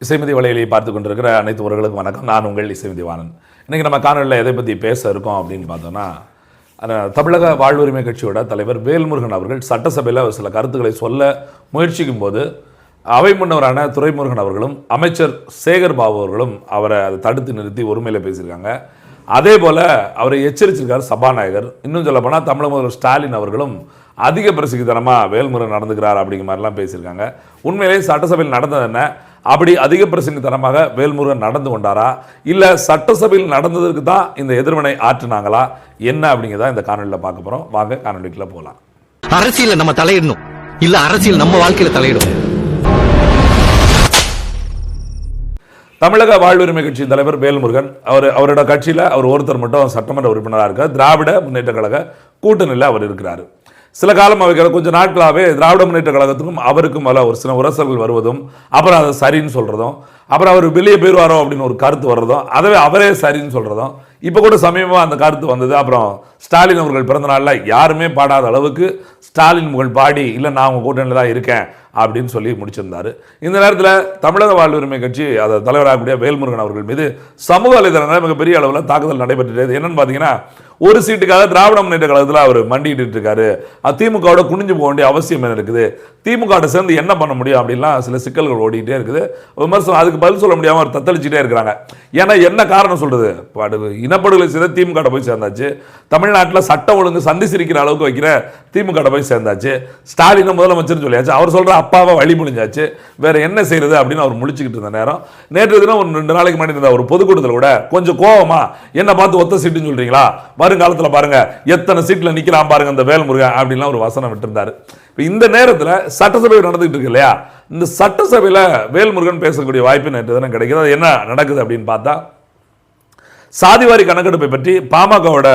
இசைமதி வலையிலே பார்த்து கொண்டிருக்கிற அனைத்து உறவுகளுக்கும் வணக்கம். நான் உங்கள் இசைமதி வாணன். இன்றைக்கி நம்ம காணொலியில் எதை பற்றி பேச இருக்கோம் அப்படின்னு பார்த்தோன்னா, தமிழக வாழ்வுரிமை கட்சியோட தலைவர் வேல்முருகன் அவர்கள் சட்டசபையில் சில கருத்துக்களை சொல்ல முயற்சிக்கும் போது அவை முன்னவரான துரைமுருகன் அவர்களும் அமைச்சர் சேகர் பாபு அவர்களும் அவரை அதை தடுத்து நிறுத்தி ஒருமையில் பேசியிருக்காங்க. அதே போல் அவரை எச்சரிச்சிருக்கார் சபாநாயகர். இன்னும் சொல்ல போனால் தமிழக முதல்வர் ஸ்டாலின் அவர்களும் அதிக பிரசித்தனமாக வேல்முருகன் நடந்துக்கிறார் அப்படிங்கிற மாதிரிலாம் பேசியிருக்காங்க. உண்மையிலேயே சட்டசபையில் நடந்தது என்ன? அப்படி அதிக பிரசங்கத்தனமாக வேல்முருகன் நடந்து கொண்டாரா, இல்லை சட்டசபையில் நடந்ததற்கு தான் இந்த எதிர்வினை ஆற்றினாங்களா, என்ன அப்படிங்கிறதா இந்த காணொலியில் பார்க்க போகிறோம். வாங்க காணொலிக்குள்ள போகலாம். அரசியல் நம்ம தலையிடணும், இல்ல அரசியல் நம்ம வாழ்க்கையில தலையிடும். தமிழக வாழ்வுரிமை கட்சி தலைவர் வேல்முருகன் அவரோட கட்சியில் அவர் ஒருத்தர் மட்டும் சட்டமன்ற உறுப்பினராக இருக்கார். திராவிட முன்னேற்ற கழக கூட்டணியில் அவர் இருக்கிறார். சில காலம் அவைகள் கொஞ்சம் நாட்களாகவே திராவிட முன்னேற்ற கழகத்துக்கும் அவருக்கும் ஒரு சில உரசல்கள் வருவதும், அப்புறம் அதை சரின்னு சொல்கிறதும், அப்புறம் அவர் வெளியே போயிடுவாரோ அப்படின்னு ஒரு கருத்து வர்றதும், அதவே அவரே சரின்னு சொல்கிறதும், இப்போ கூட சமீபமாக அந்த கருத்து வந்தது. அப்புறம் ஸ்டாலின் அவர்கள் பிறந்த நாளில் யாருமே பாடாத அளவுக்கு ஸ்டாலின் புகழ் பாடி, இல்லை நான் உங்கள் கூட்டணியில் தான் இருக்கேன் அப்படின்னு சொல்லி முடிச்சிருந்தார். இந்த நேரத்தில் தமிழக வாழ்வுரிமை கட்சி அதை தலைவராகக்கூடிய வேல்முருகன் அவர்கள் மீது சமூக வலைதளங்களில் மிகப்பெரிய அளவில் தாக்குதல் நடைபெற்றது. என்னன்னு பார்த்தீங்கன்னா, ஒரு சீட்டுக்காக திராவிட முன்னேற்ற கழகத்தில் அவர் மண்டிட்டு இருக்காரு. திமுகவோட குனிஞ்சு போக வேண்டிய அவசியம் என்ன இருக்குது, திமுக சேர்ந்து என்ன பண்ண முடியும் அப்படின்லாம் சில சிக்கல்கள் ஓடிக்கிட்டே இருக்குது. விமர்சனம் அதுக்கு பதில் சொல்ல முடியாமல் அவர் தத்தளிச்சுட்டே இருக்கிறாங்க. ஏன்னா என்ன காரணம் சொல்றது, இனப்படுகொலை செய்த திமுக போய் சேர்ந்தாச்சு, தமிழ்நாட்டில் சட்டம் ஒழுங்கு சந்தி சிரிக்கிற அளவுக்கு வைக்கிற திமுக போய் சேர்ந்தாச்சு, ஸ்டாலின் முதலமைச்சர் சொல்லியாச்சு, அவர் சொல்ற அப்பாவை வழி முடிஞ்சாச்சு, வேற என்ன செய்யறது அப்படின்னு அவர் முடிச்சுக்கிட்டு இருந்த நேரம், நேற்று தினம் ஒரு 2 நாளைக்கு முன்னாடி இருந்த ஒரு பொதுக்கூட்டத்தில் கூட கொஞ்சம் கோவமா என்ன பார்த்து ஒத்த சீட்டுன்னு சொல்றீங்களா, வருங்காலத்தில் பாருங்க எத்தனை சீட்ல நிக்கலாம் பாருங்க இந்த வேல்முருகன் அப்படின்லாம் ஒரு வசனம் விட்டுருந்தாரு. இந்த நேரத்தில் சட்டசபை நடந்துகிட்டு இருக்கு இல்லையா, இந்த சட்டசபையில் வேல்முருகன் பேசக்கூடிய வாய்ப்பு நேற்று தினம் கிடைக்குது. அது என்ன நடக்குது அப்படின்னு பார்த்தா, சாதிவாரி கணக்கெடுப்பை பற்றி பாமகவோட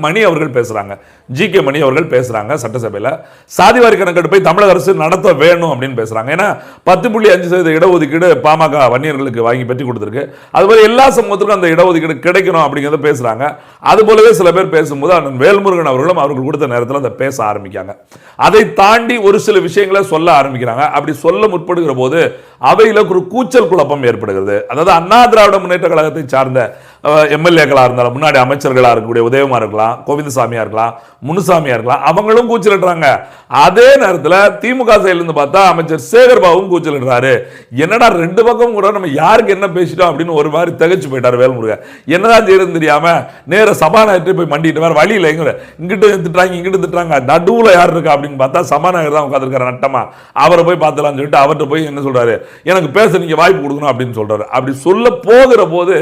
மணி அவர்கள் பேசுறாங்க, ஜி.கே. மணி அவர்கள் பேசுறாங்க சட்டசபையில். சாதிவாரி கணக்கெடுப்பை தமிழக அரசு நடத்த வேணும் அப்படின்னு பேசுறாங்க. ஏன்னா 10.5% இடஒதுக்கீடு பாமக வன்னியர்களுக்கு வாங்கி பெற்று கொடுத்துருக்கு. அதுபோல எல்லா சமூகத்துக்கும் அந்த இடஒதுக்கீடு கிடைக்கணும் அப்படிங்கிறத பேசுறாங்க. அது போலவே சில பேர் பேசும்போது அண்ணன் வேல்முருகன் அவர்களும் அவர்கள் கொடுத்த நேரத்தில் அதை பேச ஆரம்பிக்காங்க. அதை தாண்டி ஒரு சில விஷயங்களை சொல்ல ஆரம்பிக்கிறாங்க. அப்படி சொல்ல முற்படுகிற போது அவையில் ஒரு கூச்சல் குழப்பம் ஏற்படுகிறது. அதாவது அண்ணா திராவிட முன்னேற்ற கழகத்தை சார்ந்த எம்எல்ஏக்களாக இருந்தாலும், முன்னாடி அமைச்சர்களாக இருக்கக்கூடிய உதயகுமார் இருக்கலாம், கோவிந்தசாமியா இருக்கலாம், முனுசாமியா இருக்கலாம், அவங்களும் கூச்சலிடுறாங்க. அதே நேரத்தில் திமுக சைட்லேருந்து பார்த்தா அமைச்சர் சேகர் பாபுவும் கூச்சலிடுறாரு. என்னடா ரெண்டு பக்கம் கூட நம்ம யாருக்கு என்ன பேசிட்டோம் அப்படின்னு ஒரு மாதிரி திகச்சு போயிட்டார் வேல்முருகன். என்னதான் செய்யறதுன்னு தெரியாம நேர சபாநாயகத்தை போய் மண்டிட்டு வேற வழியில் இங்கிட்டு திட்டுறாங்க இங்கிட்டு திட்டுறாங்க, நடுவில் யார் இருக்கா அப்படின்னு பார்த்தா சபாநாயகர் தான் உட்காந்துருக்காரு நட்டமா. அவரை போய் பார்த்தலாம்னு சொல்லிட்டு அவர்கிட்ட போய் என்ன சொல்றாரு, எனக்கு பேச நீங்க வாய்ப்பு கொடுக்கணும் அப்படின்னு சொல்றாரு. அப்படி சொல்ல போகிற போது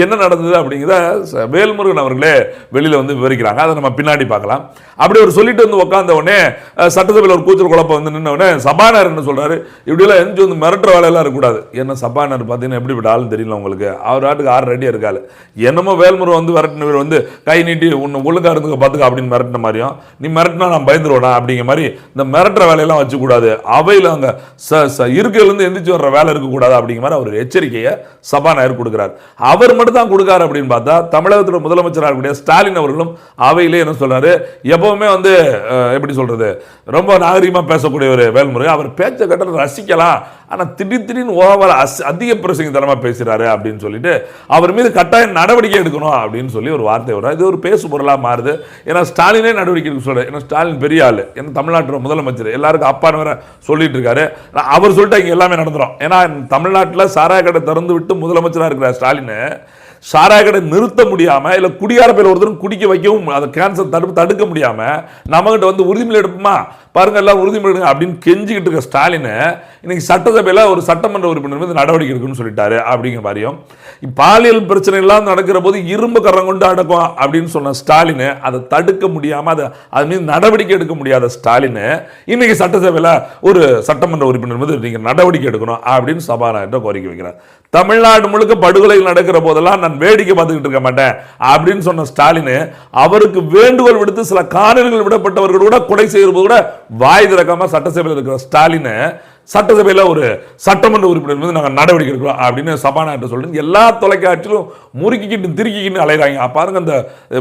என்ன நடந்தது அப்படிங்கிறத வேல்முருகன் அவர்களே வெளியில வந்து விவரிக்கிறாங்க. அதை நம்ம பின்னாடி பார்க்கலாம். அப்படி ஒரு சொல்லிட்டு வந்து உட்கார்ந்த உடனே சட்டசபையில் ஒரு கூச்சல் குழப்பம் வந்து நின்ன உடனே சபாநாயகர் என்ன சொல்றாரு, இப்படிலாம் எந்த வந்து மிரட்டுற வேலையெல்லாம் இருக்கக்கூடாது. என்ன சபாநாயகர் பார்த்தீங்கன்னா எப்படி விட்டாலும் தெரியல உங்களுக்கு, அவர் ஆட்டுக்கு 6 ரெடியாக இருக்காரு. என்னமோ வேல்முருகன் வந்து விரட்டினவர் வந்து கை நீட்டி உன்னை ஒழுங்கா இருந்துக்க பார்த்துக்க அப்படின்னு மிரட்டின மாதிரியும், நீ மிரட்டினா நான் பயந்துருவேனா அப்படிங்கிற மாதிரி இந்த மிரட்டுற வேலையெல்லாம் வச்சுக்கூடாது, அவையில் அங்கே இருக்கையிலேருந்து எந்திரிச்சு வர்ற வேலை இருக்கக்கூடாது அப்படிங்கிற மாதிரி அவர் எச்சரிக்கையை சபாநாயகர் கொடுக்குறாரு. அவர் மட்டும் தான் கொடுக்காரு அப்படின்னு பார்த்தா தமிழகத்தோட முதலமைச்சராக இருக்கக்கூடிய ஸ்டாலின் அவர்களும் அவையிலே என்ன சொல்றாரு, எப்பவுமே வந்து எப்படி சொல்றது, ரொம்ப நாகரிகமாக பேசக்கூடிய ஒரு வேல்முருகன், அவர் பேச்ச கட்டத்தை ரசிக்கலாம், ஆனால் திடீர்னு ஓவர் அதிக பிரசங்கத்தனமாக பேசுகிறாரு அப்படின்னு சொல்லிட்டு அவர் மீது கட்டாய நடவடிக்கை எடுக்கணும் அப்படின்னு சொல்லி ஒரு வார்த்தை வரும். இது ஒரு பேசு பொருளாக மாறுது. ஏன்னா ஸ்டாலினே நடவடிக்கை எடுக்க சொல்றாரு. ஏன்னா ஸ்டாலின் பெரிய ஆள், ஏன்னா தமிழ்நாட்டோட முதலமைச்சர், எல்லாருக்கும் அப்பான்னு வேற சொல்லிட்டு இருக்காரு. அவர் சொல்லிட்டு இங்கே எல்லாமே நடந்துடும். ஏன்னா தமிழ்நாட்டில் சாராய கடை திறந்து விட்டு முதலமைச்சராக இருக்கிற ஸ்டாலின் சாராய கடை நிறுத்த முடியாம, இல்ல குடியார பேர் ஒருத்தரும் குடிக்க வைக்கவும் அதை கேன்சர் தடுக்க முடியாம நம்மகிட்ட வந்து உறுதிமொழி எடுப்புமா பாருங்க எல்லாம் உறுதிமொழி அப்படின்னு கெஞ்சிக்கிட்டு இருக்க ஸ்டாலின் இன்னைக்கு சட்டசபையில் ஒரு சட்டமன்ற உறுப்பினர் மீது நடவடிக்கை எடுக்குன்னு சொல்லிட்டாரு. அப்படிங்கிற மாதிரியும் பாலியல் பிரச்சனை எல்லாம் நடக்கிற போது இரும்பு கரம் கொண்டு அடக்கும் அப்படின்னு சொன்ன ஸ்டாலின் அதை தடுக்க முடியாம அது மீது நடவடிக்கை எடுக்க முடியாத ஸ்டாலின் இன்னைக்கு சட்டசபையில் ஒரு சட்டமன்ற உறுப்பினர் மீது நீங்க நடவடிக்கை எடுக்கணும் அப்படின்னு சபாநாயகர் கோரிக்கை வைக்கிறார். தமிழ்நாடு முழுக்க படுகொலை நடக்கிற போதெல்லாம் நான் வேடிக்கை பார்த்துக்கிட்டு இருக்க மாட்டேன் அப்படின்னு சொன்ன ஸ்டாலின் அவருக்கு வேண்டுகோள் விடுத்து சில காணொலிகள் விடப்பட்டவர்கள் கூட கொலை செய்யறது கூட வாய் திறக்காம சட்டசபையில் இருக்கிற ஸ்டாலின் சட்டசபையில் ஒரு சட்டமன்ற உறுப்பினர் மீது நாங்கள் நடவடிக்கை எடுக்கிறோம் அப்படின்னு சபாநாயகர் சொல்லிட்டு எல்லா தொலைக்காட்சியிலும் முறுக்கிக்கிட்டு திருக்கிக்கிட்டு அலைகிறாங்க. பாருங்க, அந்த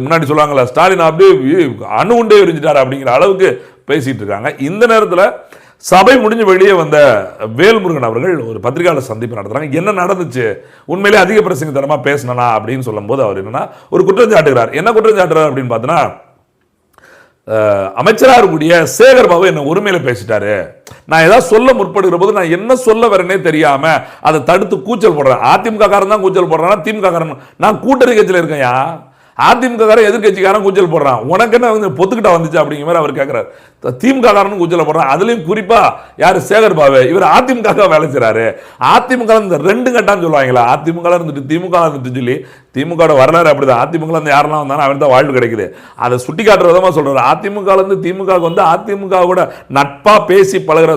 முன்னாடி சொல்லுவாங்களா ஸ்டாலின் அப்படியே அணு உண்டே எரிஞ்சிட்டாரு அப்படிங்கிற அளவுக்கு பேசிட்டு இருக்காங்க. இந்த நேரத்தில் சபை முடிஞ்சு வெளியே வந்த வேல்முருகன் அவர்கள் ஒரு பத்திரிகையாளர் சந்திப்பு நடத்துறாங்க. என்ன நடந்துச்சு, உண்மையிலே அதிக பிரசங்கத்தனமா பேசினா அப்படின்னு சொல்லும் போது அவர் என்னன்னா ஒரு குற்றம் சாட்டுகிறார். என்ன குற்றம் சாட்டுறார் அப்படின்னு பார்த்தோன்னா, அமைச்சராக இருக்கக்கூடிய சேகர் பாபு என்ன உரிமையில பேசிட்டாரு, நான் ஏதாவது சொல்ல முற்படுகிற போது நான் என்ன சொல்ல வரேனே தெரியாம அதை தடுத்து கூச்சல் போடுறேன். அதிமுக காரன் தான் கூச்சல் போடுறான், திமுக காரன் நான் கூட்டணி கட்சியில் இருக்கேன்யா, அதிமுக காரன் எதிர்கட்சிக்காரன் கூச்சல் போடுறான், உனக்கு என்ன வந்து பொத்துக்கிட்ட வந்துச்சு அப்படிங்கிற மாதிரி அவர் கேட்கிறார். திமுக காரனும் கூச்சல் போடுறான். அதுலயும் குறிப்பா யாரு சேகர் பாபு, இவர் அதிமுக வேலை செய்யறாரு. அதிமுக இந்த ரெண்டு கட்டான்னு சொல்லுவாங்களா, அதிமுக இருந்துட்டு திமுக இருந்துட்டு சொல்லி திமுக வரலாறு அப்படிதான். அதிமுக இருந்து யாரெல்லாம் வந்தாலும் அவன் தான் வாழ்வு கிடைக்குது. அதை சுட்டி காட்டுற விதமா சொல்றாரு. அதிமுக இருந்து திமுக வந்து அதிமுக கூட நட்பா பேசி பழகிற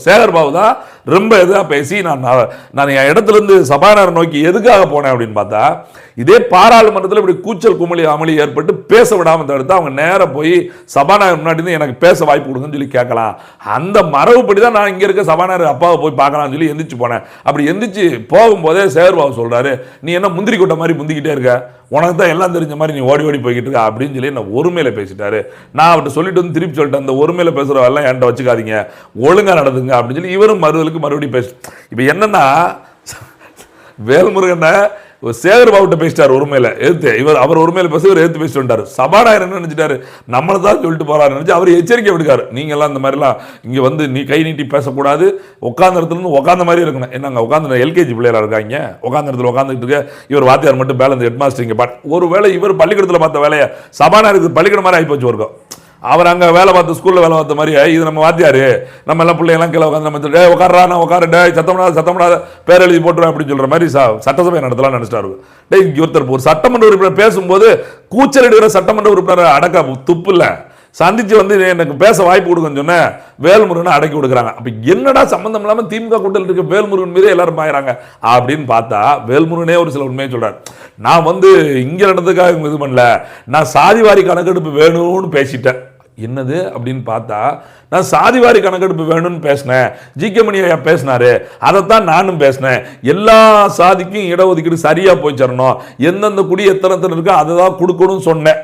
சேகர் பாபு தான் ரொம்ப எதா பேசி நான் என் இடத்துல இருந்து சபாநாயகர் நோக்கி எதுக்காக போனேன் அப்படின்னு பார்த்தா, இதே பாராளுமன்றத்தில் இப்படி கூச்சல் குமளி அமளி ஏற்பட்டு பேச விடாமல் தடுத்து அவங்க நேரம் போய் சபாநாயகர் முன்னாடி இருந்து எனக்கு பேச வாய்ப்பு கொடுங்கன்னு சொல்லி கேட்கலாம். அந்த மரபுப்படி தான் நான் இங்க இருக்க சபாநாயகர் அப்பாவை போய் பார்க்கலாம்னு சொல்லி எந்திரிச்சு போனேன். அப்படி எந்திரிச்சு போகும்போதே சேகர் பாபு சொல்றாரு, நீ என்ன முந்திரி கொட்டை மாதிரி முந்திக்கிட்டே இருக்க, உனக்கு தான் எல்லாம் தெரிஞ்ச மாதிரி நீ ஓடி ஓடி போய்கிட்டு இருக்க அப்படின்னு சொல்லி நான் ஒருமையில பேசிட்டாரு. நான் அவர்கிட்ட சொல்லிட்டு வந்து திருப்பி சொல்லிட்டேன், அந்த ஒருமையில பேசுறவெல்லாம் என்கிட்ட வச்சுக்காதீங்க, ஒழுங்கா நடந்துங்க அப்படின்னு சொல்லி இவரும் மறுபடியும் பேசு. இப்ப என்னன்னா, வேல்முருகனை சேகர் பாபுட்ட பேசிட்டார் ஒருமையில எடுத்து, அவர் ஒருமையில பேச இவர் எடுத்து பேசிட்டு வந்தார். சபாநாயகர் என்ன நினைச்சிட்டாரு, நம்மளை தான் சொல்லிட்டு போறாரு நினைச்சு அவர் எச்சரிக்கை விடுக்காரு, நீங்க எல்லாம் இந்த மாதிரிலாம் இங்க வந்து நீ கை நீட்டி பேசக்கூடாது, உட்கார்ந்த இடத்துல இருந்து உட்கார்ந்த மாதிரி இருக்கணும். என்னங்க உட்காந்து எல்கேஜி பிள்ளைகளா இருக்காங்க, உட்கார்ந்த இடத்துல உட்காந்துட்டு இருக்க, இவர் வாத்தியார் மட்டும் பேலன்ஸ் ஹெட் மாஸ்டர் இங்க ஒருவேளை இவர் பள்ளிக்கூடத்தில் பார்த்த வேலையை சபாநாயகருக்கு பள்ளிக்கூடம் மாதிரி ஆகிப்போச்சு இருக்கும். அவர் அங்கே வேலை பார்த்து ஸ்கூலில் வேலை பார்த்த மாதிரி இது நம்ம வாத்தியாரு, நம்ம எல்லாம் பிள்ளைங்கெல்லாம் கீழே உட்காந்து நம்ம உட்காரா நான் உட்காரண்டே சத்தமிடாத பேர் எழுதி போட்டுருவேன் அப்படின்னு சொல்ற மாதிரி சட்டசபை நடத்தலாம் நினைச்சிட்டாரு. ஒருத்தர் ஒரு சட்டமன்ற உறுப்பினர் பேசும்போது கூச்சல் எடுக்கிற சட்டமன்ற உறுப்பினர் அடக்க துப்பு இல்லை, சந்திச்சு வந்து எனக்கு பேச வாய்ப்பு கொடுக்குன்னு சொன்ன வேல்முருகனை அடக்கி கொடுக்குறாங்க. அப்ப என்னடா சம்பந்தம் இல்லாம திமுக கூட்டத்தில் இருக்க வேல்முருகன் மீது எல்லாரும் பாயிறாங்க அப்படின்னு பார்த்தா, வேல்முருகனே ஒரு சில உண்மையை சொல்றாரு. நான் வந்து இங்க நடந்ததுக்காக இது பண்ணல, நான் சாதிவாரி கணக்கெடுப்பு வேணும்னு பேசிட்டேன். என்னது அப்படின்னு பார்த்தா, நான் சாதிவாரி கணக்கெடுப்பு வேணும்னு பேசினேன், ஜி.கே. மணி ஐயா பேசினாரு, அதைத்தான் நானும் பேசினேன். எல்லா சாதிக்கும் இடஒதுக்கீடு சரியா போய் சேரணும், எந்தெந்த குடி எத்தனை இருக்கோ அதை தான் கொடுக்கணும்னு சொன்னேன்.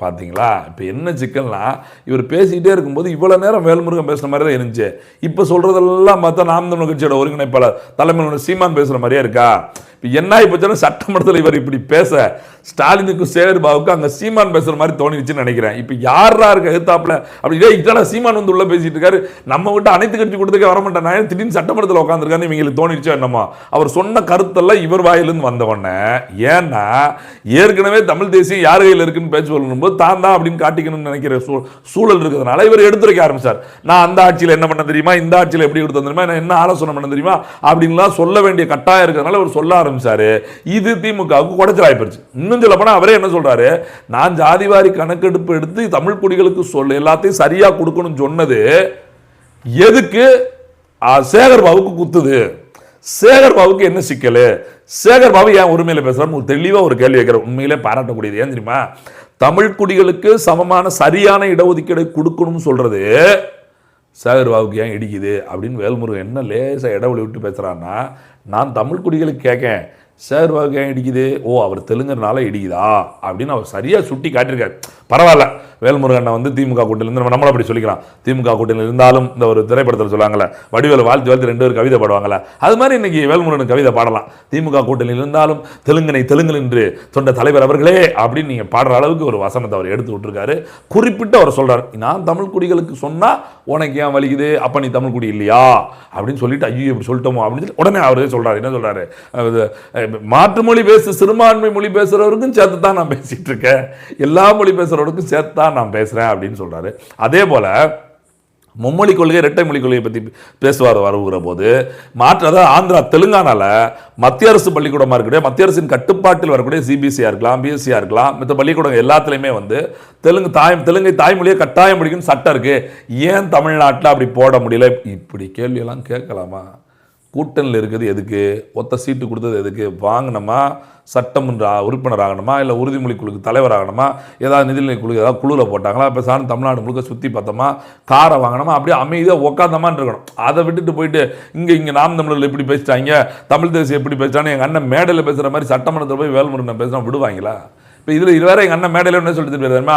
பார்த்தீங்களா, இப்போ என்ன சிக்கல்னா, இவர் பேசிக்கிட்டே இருக்கும்போது இவ்வளோ நேரம் வேல்முருகன் பேசுகிற மாதிரி தான் இருந்துச்சு. இப்போ சொல்கிறதெல்லாம் பார்த்தா நாம் தமிழர் கட்சியோட ஒருங்கிணைப்பாளர் தலைமையில் சீமான் பேசுகிற மாதிரியே இருக்கா. இப்போ என்ன இப்போ சட்டமன்றத்தில் இவர் இப்படி பேச ஸ்டாலினுக்கும் சேகர் பாபுக்கும் அங்கே சீமான் பேசுகிற மாதிரி தோணிச்சுன்னு நினைக்கிறேன். இப்போ யாரா இருக்க எதிர்த்தாப்புல அப்படி இதெல்லாம் சீமான் வந்து உள்ள பேசிட்டு இருக்காரு, நம்ம விட்டு அனைத்து கட்சி கொடுத்துக்க வர மாட்டேன், நான் திடீர்னு சட்டமன்றத்தில் உட்காந்துருக்காரு இவங்களுக்கு தோணிச்சோ என்னமோ. அவர் சொன்ன கருத்தெல்லாம் இவர் வாயிலிருந்து வந்தவொடனே, ஏன்னா ஏற்கனவே தமிழ் தேசியம் யார் கையில் இருக்குன்னு பேச்சு சொல்லும்போது தான் தான் அப்படின்னு காட்டிக்கணும்னு நினைக்கிற சூழல் இருக்கிறதுனால இவர் எடுத்துரைக்க ஆரம்பிச்சார். நான் அந்த ஆட்சியில் என்ன பண்ண தெரியுமா, இந்த ஆட்சியில் எப்படி கொடுத்து தெரியுமா, நான் என்ன ஆலோசனை பண்ண தெரியுமா அப்படின்லாம் சொல்ல வேண்டிய கட்டாயம் இருக்கிறதுனால அவர் சொல்ல ஆரம்பிச்சாரு. இது திமுகவுக்கு குடைச்சல் ஆயிப்போச்சு. இன்னும் சொல்ல போனா அவரே என்ன சொல்றாரு, நான் ஜாதிவாரி கணக்கெடுப்பு எடுத்து தமிழ் குடிகளுக்கு சொல்ல எல்லாத்தையும் சரியா கொடுக்கணும்னு சொன்னது எதுக்கு, சேகர் பாபுக்கு குத்துது, சேகர் பாபுக்கு என்ன சிக்கல், சேகர் பாபு ஏன் உரிமையில பேசுறாரு தெளிவா ஒரு கேள்வி வைக்கிற. உண்மையிலே பாராட்டக்கூடியது. ஏன் தெரியுமா, தமிழ் குடிகளுக்கு சமமான சரியான இடஒதுக்கீடை கொடுக்கணும்னு சொல்றது சேகர் பாபுக்கு ஏன் இடிக்குது அப்படின்னு வேல்முருகன் என்ன லேசா இடஒளி விட்டு பேசுறான்னா, நான் தமிழ் குடிகளுக்கு கேட்கேன், சேகர் பாபுக்கு ஏன் இடிக்குது, ஓ அவர் தெலுங்குனால இடிக்குதா அப்படின்னு அவர் சரியா சுட்டி காட்டியிருக்காரு. பரவாயில்ல, வேல்முருகன் வந்து திமுக கூட்டணியிலிருந்து நம்மளும் அப்படி சொல்லிக்கலாம், திமுக கூட்டணியில் இருந்தாலும் இந்த ஒரு திரைப்படத்தில் சொல்லுவாங்கல்ல, வடிவேல் வாழ்த்து வாழ்த்து 2 பேர் கவிதை பாடுவாங்கல்ல, அது மாதிரி இன்னைக்கு வேல்முருகன் கவிதை பாடலாம். திமுக கூட்டணியில் இருந்தாலும் தெலுங்கனை தெலுங்கு என்று சொன்ன தலைவர் அவர்களே அப்படின்னு நீங்க பாடுற அளவுக்கு ஒரு வசனத்தை அவர் எடுத்து விட்டுருக்காரு. குறிப்பிட்டு அவர் சொல்றாரு, நான் தமிழ் குடிகளுக்கு சொன்னா உனக்கு ஏன் வலிக்குது, அப்ப நீ தமிழ் குடி இல்லையா அப்படின்னு சொல்லிட்டு, ஐயோ இப்படி சொல்லிட்டோமோ அப்படின்னு உடனே அவரே சொல்றாரு. என்ன சொல்றாரு, மாற்று மொழி பேசு சிறுபான்மை மொழி பேசுறவருக்கும் சேர்த்து தான் நான் பேசிட்டு இருக்கேன், எல்லா மொழி பேசுறவருக்கும் சேர்த்து தான் நான் பேசுறேன் அப்படின்னு சொல்றாரு. அதே போல மும்மொழி கொள்கை இரட்டை மொழி கொள்கையை பற்றி பேசுவார் வருகிற போது அதாவது ஆந்திரா தெலுங்கானால மத்திய அரசு பள்ளிக்கூடமாக இருக்கக்கூடிய மத்திய அரசின் கட்டுப்பாட்டில் வரக்கூடிய சிபிஎஸ்சியாக இருக்கலாம், பிஎஸ்சியாக இருக்கலாம், மற்ற பள்ளிக்கூடம் எல்லாத்துலேயுமே வந்து தெலுங்கை தாய்மொழியை கட்டாயம் படிக்கணும்னு சட்டம் இருக்கு, ஏன் தமிழ்நாட்டில் அப்படி போட முடியல, இப்படி கேள்வியெல்லாம் கேட்கலாமா? கூட்டணியில் இருக்குது எதுக்கு, ஒத்த சீட்டு கொடுத்தது எதுக்கு, வாங்கினோமா சட்டமன்ற உறுப்பினர் ஆகணுமா, இல்லை உறுதிமொழி குழுக்கு தலைவர் ஆகணுமா, ஏதாவது நிதிநிலை குழு ஏதாவது குழுவில் போட்டாங்களா, இப்போ சார் தமிழ்நாடு முழுக்க சுற்றி பார்த்தோமா, காரை வாங்கினோமா, அப்படியே அமைதியாக உட்காந்தமான்னு இருக்கணும். அதை விட்டுட்டு போயிட்டு இங்கே நாம் தமிழர்கள் எப்படி பேசிட்டாங்க, தமிழ் தேசியம் எப்படி பேசிட்டான்னு எங்கள் அண்ணன் மேடையில் பேசுகிற மாதிரி சட்டமன்றத்தில் போய் வேல்முருகன் பேசுனா விடுவாங்களா? இப்போ இதில் வேற எங்கள் அண்ணன் மேடையில் என்ன சொல்லிட்டு தெரியுமா,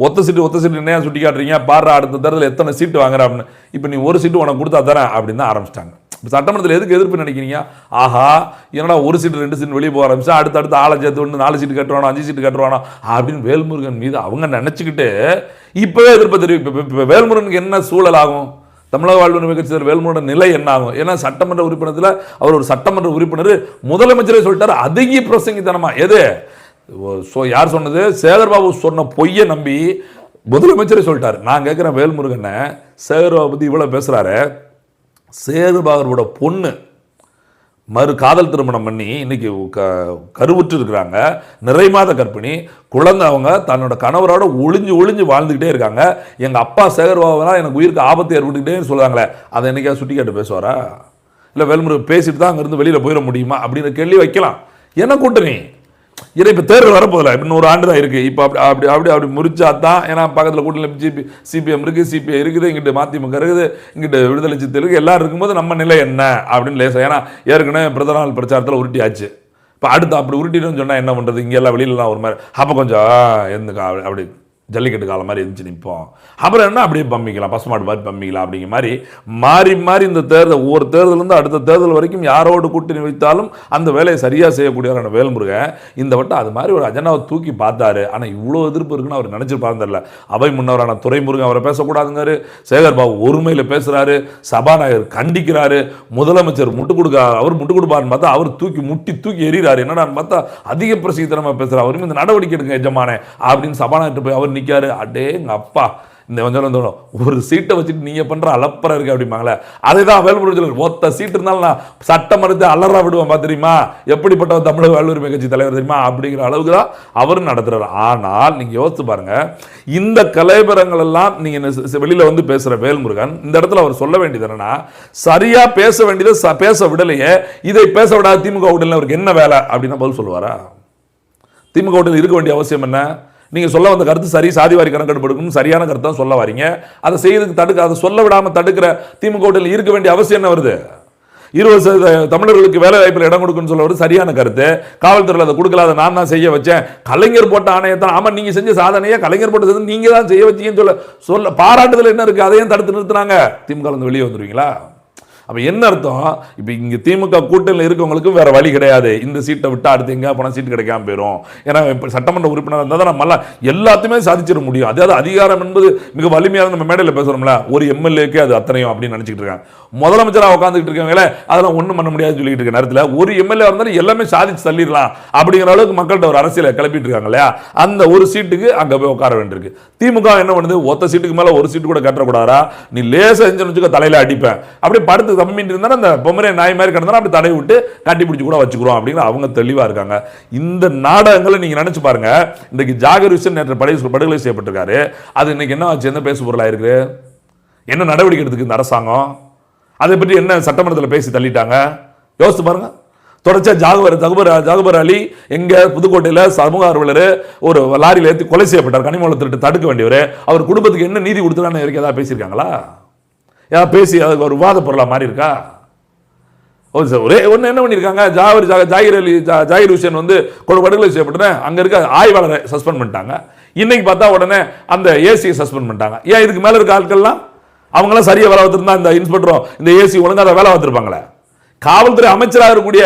ஒத்த சீட்டு என்ன சுட்டி காட்டுறீங்க, பாரு அடுத்த தேர்தலில் எத்தனை சீட்டு வாங்குற அப்படின்னு. இப்போ நீ ஒரு சீட்டு உனக்கு கொடுத்தா தானே அப்படின்னு தான் ஆரம்பிச்சிட்டாங்க. இப்போ சட்டமன்றத்தில் எதுக்கு எதிர்ப்பு நினைக்கிறீங்க? ஆஹா என்னடா ஒரு சீட்டு 2 சீட்டு வெளியே போக ஆரம்பிச்சா அடுத்து ஆளை சேர்த்து ஒன்று 4 சீட்டு கட்டுவானோ 5 சீட்டு கட்டுவானோ அப்படின்னு வேல்முருகன் மீது அவங்க நினச்சிக்கிட்டு இப்போவே எதிர்ப்பு தெரிவிப்பு. இப்போ வேல்முருகனுக்கு என்ன சூழல் ஆகும்? தமிழக வாழ்வுரிமை கட்சியினர் வேல்முருகன் நிலை என்ன ஆகும்? ஏன்னா சட்டமன்ற உறுப்பினத்தில் அவர் ஒரு சட்டமன்ற உறுப்பினர், முதலமைச்சரே சொல்லிட்டாரு அதிக பிரசங்கித்தனமா. எது யார் சொன்னது? சேகர்பாபு சொன்ன பொய்யை நம்பி முதலமைச்சரே சொல்லிட்டாரு. நான் கேட்குறேன் வேல்முருகனை, சேகர்பாபு பற்றி இவ்வளோ பேசுகிறாரு, சேகர்பாபுவோட பொண்ணு காதல் திருமணம் பண்ணி இன்னைக்கு கருவுற்று இருக்கிறாங்க, நிறைமாத கர்ப்பிணி குழந்தை. அவங்க தன்னோட கணவரோட ஒளிஞ்சு வாழ்ந்துக்கிட்டே இருக்காங்க. எங்கள் அப்பா சேகர்பாபுனா எனக்கு உயிருக்கு ஆபத்து ஏற்பட்டுக்கிட்டே சொல்லுவாங்களே, அதை என்னைக்கா சுட்டி காட்டு பேசுவாரா? இல்லை வேல்முருகன் பேசிட்டு தான் அங்கேருந்து வெளியில் போயிட முடியுமா அப்படின்ற கேள்வி வைக்கலாம். என்ன கூட்டணி? ஏன்னா இப்போ தேர்தல் வரப்போதில்ல, இன்னும் ஒரு ஆண்டு தான் இருக்குது. இப்போ அப்படி முறிச்சா தான், ஏன்னா பக்கத்தில் கூட்டணியில் சிபிஎம் இருக்குது, சிபிஐ இருக்குது, இங்கிட்டு மதிமுக இருக்குது, இங்கிட்டு விடுதலை சிறுத்தை இருக்குது, எல்லோரும் இருக்கும்போது நம்ம நிலை என்ன அப்படின்னு லேசா. ஏன்னா ஏற்கனவே பிரதம நாள் பிரச்சாரத்தில் உருட்டியாச்சு. இப்போ அடுத்து அப்படி உருட்டின்னு சொன்னால் என்ன பண்ணுறது? இங்கே எல்லாம் வெளியிலலாம் ஒரு மாதிரி அப்போ கொஞ்சம் எந்த அப்படி ஜல்லிக்கட்டு காலம் மாதிரி இருந்துச்சு நிற்போம். அப்புறம் என்ன அப்படியே பம்பிக்கலாம், பசுமாடு மாதிரி பம்பிக்கலாம் அப்படிங்கிற மாதிரி மாறி இந்த தேர்தல், ஒவ்வொரு தேர்தலேருந்து அடுத்த தேர்தல் வரைக்கும் யாரோடு கூட்டணி வைத்தாலும் அந்த வேலையை சரியாக செய்யக்கூடியவரான வேல்முருகன் இந்த வட்டம் அது மாதிரி ஒரு அஜெண்டாவை தூக்கி பார்த்தாரு. ஆனால் இவ்வளோ எதிர்ப்பு இருக்குன்னு அவர் நினச்சிருப்பாருன்னு தெரியல. அவை முன்னவரான துரைமுருகன் அவரை பேசக்கூடாதுங்காரு, சேகர்பாபு ஒருமையில் பேசுகிறாரு, சபாநாயகர் கண்டிக்கிறாரு, முதலமைச்சர் முட்டு கொடுப்பாருன்னு பார்த்தா அவர் தூக்கி எறிகிறாரு. என்னடான்னு பார்த்தா அதிக பிரசித்தனமாக பேசுகிறார். அவரும் இந்த நடவடிக்கை எடுங்க எஜமானே அப்படின்னு சபாநாயகர் போய் அவர் நிற்காரு. அடே எங்க அப்பா, இந்த கொஞ்சம் ஒரு சீட்டை வச்சுட்டு நீங்க பண்ற அலப்பற இருக்கு அப்படிம்பாங்களே, அதுதான் வேல்முருகன். ஒத்த சீட்டு இருந்தாலும் நான் சட்டம் மறுத்து அலறா விடுவேன் தெரியுமா, எப்படிப்பட்ட தமிழக வாழ்வுரிமை கட்சி தலைவர் தெரியுமா அப்படிங்கிற அளவுக்கு தான் அவர் நடத்துறாரு. ஆனால் நீங்க யோசிச்சு பாருங்க, இந்த கலைபரங்கள் எல்லாம் நீங்க வெளியில வந்து பேசுற வேல்முருகன் இந்த இடத்துல அவர் சொல்ல வேண்டியது என்னன்னா, சரியா பேச வேண்டியது பேச விடலையே, இதை பேச விடாத திமுக கூட்டணியில் அவருக்கு என்ன வேலை அப்படின்னா பதில் சொல்லுவாரா? திமுக கூட்டணியில் இருக்க வேண்டிய அவசியம் என்ன? நீங்கள் சொல்ல வந்த கருத்து சரி, சாதிவாரி கணக்கெடுப்பு எடுக்கணும், சரியான கருத்து தான் சொல்ல வரீங்க. அதை செய்யறதுக்கு அதை சொல்ல விடாமல் தடுக்கிற திமுக கூட்டணியில் இருக்க வேண்டிய அவசியம் என்ன வருது? 20% தமிழர்களுக்கு வேலை வாய்ப்பில் இடம் கொடுக்குன்னு சொல்ல வருது, சரியான கருத்து. காவல்துறையில் அதை கொடுக்கல, அதை நான் தான் செய்ய வச்சேன். கலைஞர் போட்ட ஆணையத்தான், ஆமாம் நீங்கள் செஞ்ச சாதனையை கலைஞர் போட்டது நீங்கள் தான் செய்ய வச்சீங்கன்னு சொல்ல பாராட்டுதல் என்ன இருக்குது? அதையும் தடுத்து நிறுத்தினாங்க. திமுக வந்து வெளியே வந்துருவீங்களா? அப்போ என்ன அர்த்தம்? இப்போ இங்கே திமுக கூட்டணியில் இருக்கவங்களுக்கும் வேற வழி கிடையாது. இந்த சீட்டை விட்டு அடுத்து எங்கே போனால் சீட்டு கிடைக்காம போயிடும். ஏன்னா இப்போ சட்டமன்ற உறுப்பினர் இருந்தால் தான் நம்மளால் எல்லாத்தையுமே சாதிச்சிட முடியும். அதாவது அதிகாரம் என்பது மிக வலிமையாக நம்ம மேடையில் பேசுகிறோம்ல, ஒரு எம்எல்ஏக்கே அது அத்தனையும் அப்படின்னு நினச்சிக்கிட்டு இருக்காங்க. முதலமைச்சராக உட்காந்துக்கிட்டு இருக்காங்களே, அதெல்லாம் ஒன்றும் பண்ண முடியாதுன்னு சொல்லிட்டு இருக்க நேரத்தில் ஒரு எம்எல்ஏ இருந்தாலும் எல்லாமே சாதிச்சு தள்ளிடலாம் அப்படிங்கிற அளவுக்கு மக்கள்கிட்ட ஒரு அரசியலை கிளப்பிட்டு இருக்காங்க இல்லையா? அந்த ஒரு சீட்டுக்கு அங்கே போய் உட்கார வேண்டியிருக்கு. திமுக என்ன பண்ணுது? ஒத்த சீட்டுக்கு மேலே ஒரு சீட்டு கூட கட்டக்கூடாதா? நீ லேச செஞ்சு வச்சுக்க தலையில அடிப்பேன், அப்படியே படுத்து தம்பிட்டு இருந்தாலும் அந்த பொம்மரே நாய் மாதிரி கிடந்தாலும் அப்படி தடை விட்டு கட்டி பிடிச்சி கூட வச்சுக்கிறோம் அப்படிங்கிற அவங்க தெளிவா இருக்காங்க. இந்த நாடகங்களை நீங்க நினைச்சு பாருங்க. இன்றைக்கு ஜாகர் ஹுசேன் நேற்று படுகொலை செய்யப்பட்டிருக்காரு. அது இன்னைக்கு என்ன ஆச்சு? என்ன பேசு பொருளா இருக்கு? என்ன நடவடிக்கை எடுத்துக்கு இந்த அரசாங்கம்? அதை பற்றி என்ன சட்டமன்றத்தில் பேசி தள்ளிட்டாங்க? யோசிச்சு பாருங்க. தொடர்ச்சியா ஜாகுபர் அலி எங்க புதுக்கோட்டையில் சமூக ஆர்வலர் ஒரு லாரியில் ஏற்றி கொலை செய்யப்பட்டார். கனிமூல திருட்டு தடுக்க வேண்டியவர். அவர் குடும்பத்துக்கு என்ன நீதி கொடுத்துருக்கான்னு ஏதாவது பேசியிருக்காங்களா? ஏதாவது பேசி அதுக்கு ஒரு விவாத பொருளாக மாறி இருக்கா? ஒரே ஒன்று என்ன பண்ணியிருக்காங்க, ஜாகிர் ஹுசேன் வந்து படுகொலை செய்யப்பட்ட அங்கே இருக்க ஆய்வாளரை சஸ்பெண்ட் பண்ணிட்டாங்க. இன்னைக்கு பார்த்தா உடனே அந்த ஏசியை சஸ்பெண்ட் பண்ணிட்டாங்க. ஏன் இதுக்கு மேலே இருக்க ஆட்கள்லாம் அவங்களாம் சரியாக வேலை பார்த்துருந்தா இந்த இன்ஸ்பெக்டரும் இந்த ஏசி ஒழுங்காக வேலை பார்த்துருப்பாங்களே. காவல்துறை அமைச்சராக இருக்கக்கூடிய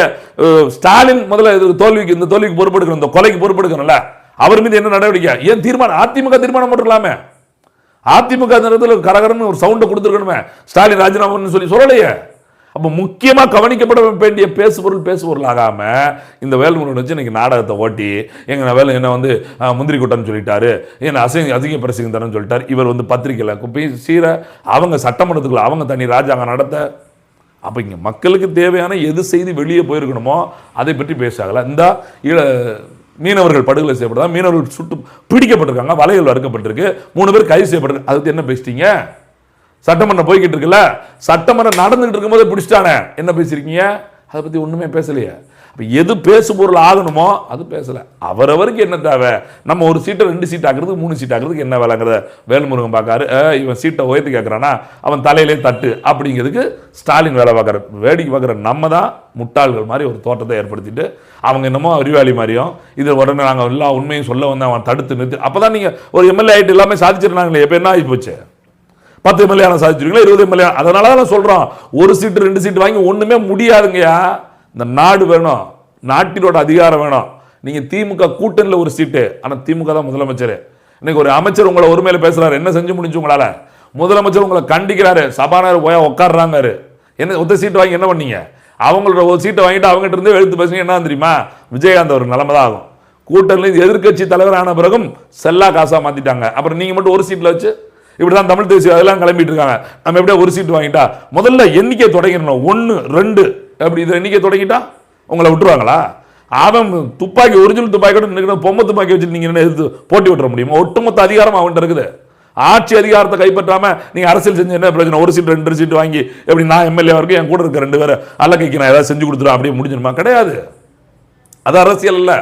ஸ்டாலின் முதல்ல இந்த தோல்விக்கு பொறுப்பெடுக்கணும், இந்த கொலைக்கு பொறுப்பெடுக்கணும்ல. அவர் மீது என்ன நடவடிக்கை? ஏன் தீர்மானம்? அதிமுக தீர்மானம் போட்டுக்கலாமே. அதிமுக நேரத்தில் கரகரன்னு ஒரு சவுண்டை கொடுத்துருக்கணுமே. ஸ்டாலின் ராஜினாமான்னு சொல்லலையே. அப்போ முக்கியமாக கவனிக்கப்பட வேண்டிய பேசுபொருள் ஆகாம இந்த வேல்முருகன் வச்சு இன்னைக்கு நாடகத்தை ஓட்டி எங்க வேலை என்ன வந்து முந்திரி கூட்டம்னு சொல்லிட்டாரு, என்ன அதிக பிரசிங்கன்னு சொல்லிட்டாரு. இவர் வந்து பத்திரிகையில் குப்பி சீர அவங்க சட்டமன்றத்துக்குள்ள அவங்க தனி ராஜாங்கம் நடத்த. அப்போ இங்கே மக்களுக்கு தேவையான எது செய்தி வெளியே போயிருக்கணுமோ அதை பற்றி பேசாகல. இந்த மீனவர்கள் படுகொலை செய்யப்பட்டதா, மீனவர்கள் சுட்டு பிடிக்கப்பட்டிருக்காங்க, வலைகள் அறுக்கப்பட்டிருக்கு, 3 பேர் கைது செய்யப்பட்டிருக்கு. அதுக்கு என்ன பேசிட்டீங்க? சட்டமன்றம் போய்கிட்டு இருக்குல்ல, சட்டமன்றம் நடந்துகிட்டு இருக்கும்போது பிடிச்சிட்டானே, என்ன பேசியிருக்கீங்க? அதை பற்றி ஒன்றுமே பேசலையே. அப்போ எது பேசு பொருள் ஆகணுமோ அது பேசலை. அவரவருக்கு என்ன தேவை, நம்ம ஒரு சீட்டை 2 சீட் ஆக்குறதுக்கு 3 சீட் ஆக்குறதுக்கு என்ன வேலைங்கிறத வேல்முருகன் பார்க்காரு. இவன் சீட்டை உயர்த்தி கேட்குறான்னா அவன் தலையிலே தட்டு அப்படிங்கிறதுக்கு ஸ்டாலின் வேலை பார்க்குற. வேடிக்கை பார்க்குற நம்ம தான் முட்டாள்கள் மாதிரி ஒரு தோட்டத்தை ஏற்படுத்திட்டு அவங்க என்னமோ அறிவாளி மாதிரியும் இது உடனே நாங்கள் எல்லா உண்மையும் சொல்ல வந்து அவன் தடுத்து நிறுத்தி. அப்போ தான் நீங்கள் ஒரு எம்எல்ஏ ஆகிட்டு எல்லாமே சாதிச்சிருந்தாங்களே. இப்போ என்ன ஆகி போச்சு, 10 எம்எல்ஏ சாதிச்சிருக்கீங்களா, 20 எம்எல்ஏ. அதனால தான் சொல்கிறோம், ஒரு சீட்டு 2 சீட்டு வாங்கி ஒன்றுமே முடியாதுங்கய்யா. இந்த நாடு வேணும், நாட்டினோட அதிகாரம் வேணும். நீங்கள் திமுக கூட்டணியில் ஒரு சீட்டு, ஆனால் திமுக தான் முதலமைச்சர். இன்னைக்கு ஒரு அமைச்சர் உங்களை ஒரு மேலே பேசுகிறாரு, என்ன செஞ்சு முடிஞ்சு உங்களால்? முதலமைச்சர் உங்களை கண்டிக்கிறாரு, சபாநாயகர் போய் உட்காடுறாங்க. என்ன ஒத்த சீட்டு வாங்கி என்ன பண்ணீங்க? அவங்களோட ஒரு சீட்டை வாங்கிட்டு அவங்ககிட்ட இருந்து எழுத்து பேசுங்க. என்ன தெரியுமா, விஜயகாந்த் ஒரு நிலைமை தான் ஆகும். கூட்டணியில் எதிர்கட்சி தலைவரான பிறகும் செல்லா காசாக மாற்றிட்டாங்க. அப்புறம் நீங்கள் மட்டும் ஒரு சீட்டில் வச்சு இப்படிதான் தமிழ் தேசியம் அதெல்லாம் கிளம்பிட்டு இருக்காங்க. நம்ம எப்படியா ஒரு சீட்டு வாங்கிட்டா முதல்ல எண்ணிக்கை தொடங்கிடணும். 1 2 அப்படி இதை எண்ணிக்கை தொடங்கிட்டா உங்களை விட்டுருவாங்களா? அவன் துப்பாக்கி ஒரிஜினல் துப்பாக்கி கூட பொம்மை துப்பாக்கி வச்சு நீங்க எதிர்த்து போட்டி விட்டுற முடியுமா? ஒட்டுமொத்த அதிகாரம் அவன்கிட்ட இருக்குது. ஆட்சி அதிகாரத்தை கைப்பற்றாம நீங்க அரசியல் செஞ்சு என்ன பிரச்சனை? ஒரு சீட்டு 2 சீட்டு வாங்கி எப்படி நான் எம்எல்ஏ வரைக்கும் என் கூட இருக்க 2 பேரை அல்லக்கைக்கு நான் ஏதாவது செஞ்சு கொடுத்துருவேன் அப்படியே முடிஞ்சிருமா? கிடையாது. அது அரசியல் இல்லை.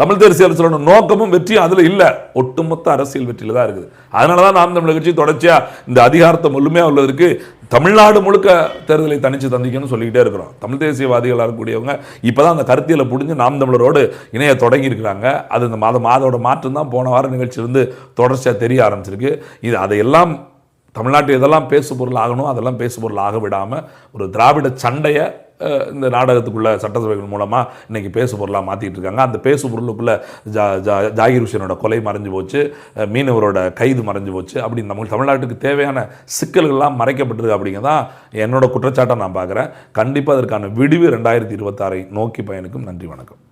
தமிழ் தேசிய அரசியலோட நோக்கமும் வெற்றியும் அதில் இல்லை, ஒட்டுமொத்த அரசியல் வெற்றியில் தான் இருக்குது. அதனால தான் நாம் தமிழர் கட்சி தொடர்ச்சியாக இந்த அதிகாரத்தை முழுமையாக உள்ளதற்கு தமிழ்நாடு முழுக்க தேர்தலை தனித்து தந்திக்கணும்னு சொல்லிக்கிட்டே இருக்கிறோம். தமிழ் தேசியவாதிகளாக இருக்கக்கூடியவங்க இப்போ தான் அந்த கருத்தியலை புரிஞ்சு நாம் தமிழரோடு இணைய தொடங்கியிருக்கிறாங்க. அது இந்த மாதோட மாற்றம் தான் போன வார நிகழ்ச்சியிலிருந்து தொடர்ச்சியாக தெரிய ஆரம்பிச்சிருக்கு. இது அதையெல்லாம் தமிழ்நாட்டில் எதெல்லாம் பேசு பொருள் ஆகணும் அதெல்லாம் பேசு பொருள் ஆக விடாமல் ஒரு திராவிட சண்டையை இந்த நாடகத்துக்குள்ள சட்டசபைகள் மூலமாக இன்றைக்கி பேசு பொருளாக மாற்றிட்டு இருக்காங்க. அந்த பேசு பொருளுக்குள்ளே ஜாகிர் ஹுசேனோட கொலை மறைஞ்சு போச்சு, மீனவரோட கைது மறைஞ்சு போச்சு. அப்படி நம்ம தமிழ்நாட்டுக்கு தேவையான சிக்கல்கள்லாம் மறைக்கப்பட்டிருக்கு. அப்படிங்கிறதான் என்னோட குற்றச்சாட்டை நான் பார்க்குறேன். கண்டிப்பாக அதற்கான விடிவு 2026 நோக்கி பயணிக்கும். நன்றி, வணக்கம்.